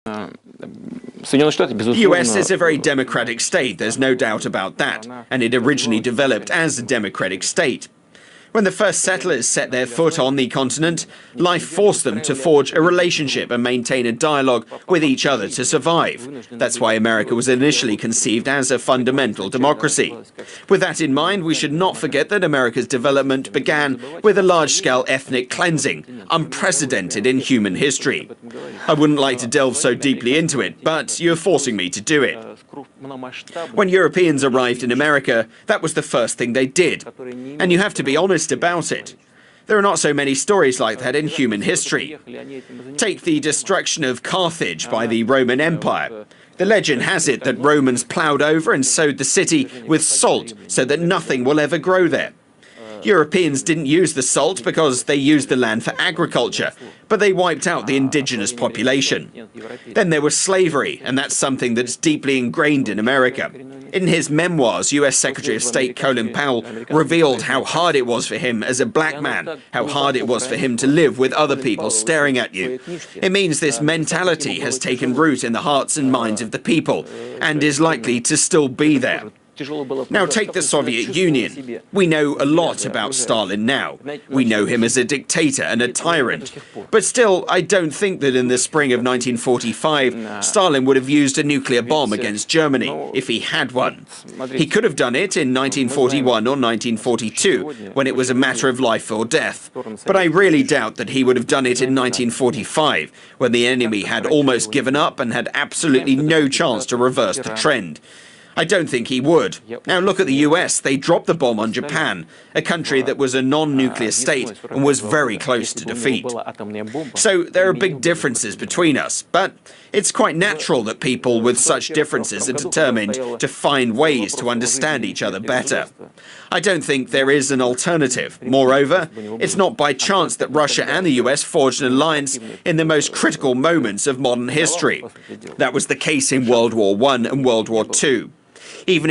The US is a very democratic state, there's no doubt about that, and it originally developed as a democratic state. When the first settlers set their foot on the continent, life forced them to forge a relationship and maintain a dialogue with each other to survive. That's why America was initially conceived as a fundamental democracy. With that in mind, we should not forget that America's development began with a large-scale ethnic cleansing, unprecedented in human history. I wouldn't like to delve so deeply into it, but you're forcing me to do it. When Europeans arrived in America, that was the first thing they did. And you have to be honest about it. There are not so many stories like that in human history. Take the destruction of Carthage by the Roman Empire. The legend has it that Romans ploughed over and sowed the city with salt so that nothing will ever grow there. Europeans didn't use the salt because they used the land for agriculture, but they wiped out the indigenous population. Then there was slavery, and that's something that's deeply ingrained in America. In his memoirs, US Secretary of State Colin Powell revealed how hard it was for him as a black man, how hard it was for him to live with other people staring at you. It means this mentality has taken root in the hearts and minds of the people, and is likely to still be there. Now take the Soviet Union. We know a lot about Stalin now. We know him as a dictator and a tyrant. But still, I don't think that in the spring of 1945, Stalin would have used a nuclear bomb against Germany, if he had one. He could have done it in 1941 or 1942, when it was a matter of life or death. But I really doubt that he would have done it in 1945, when the enemy had almost given up and had absolutely no chance to reverse the trend. I don't think he would. Now look at the US. They dropped the bomb on Japan, a country that was a non-nuclear state and was very close to defeat. So there are big differences between us, but it's quite natural that people with such differences are determined to find ways to understand each other better. I don't think there is an alternative. Moreover, it's not by chance that Russia and the US forged an alliance in the most critical moments of modern history. That was the case in World War I and World War II. Even